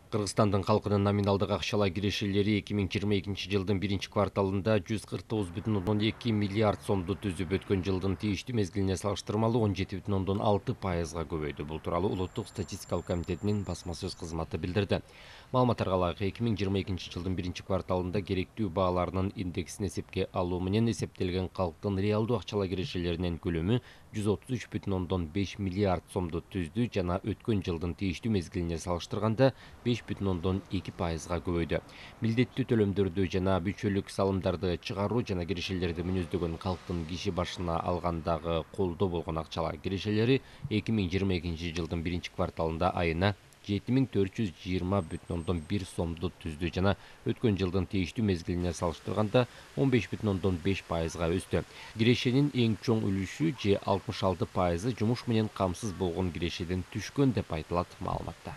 Кыргызстандын халкынын номиналдык акчалай кирешелери 2022 жылдын 1-кварталында 149,2 миллиард сомду түзүп, өткөн жылдын тийиштүү мезгилине салыштырмалуу 17,6% көбөйдү. Бул тууралуу Улуттук статистикалык комитетинин басма сөз кызматы билдирди. Маалыматтарга ылайык, 2022 жылдын 1-кварталында керектүү бааларынын индексин эсепке алуу менен эсептелген калктын реалдуу акчалай кирешелеринин көлөмү 133,5 миллиард сомду түздү жана өткөн жылдын тийиштүү мезгилине салыштырганда 5,2%га көбөйдү. Милдеттүү төлөмдөрдү жана бүчөлүк салымдарды чыгаруу жана кирешелерди мүнөздөгөн калктын киши башына алгандагы колдо болгон акчалай кирешелери 2022 жылдын 1-кварталында айына 7420,1 сомду түздү жана өткөн жылдын тийиштүү мезгилине салыштырганда 15,5%га өстү. Кирешенин эң чоң үлүшү же 66% жумуш менен камсыз болгон кирешеден түшкөн деп айтылат маалыматта.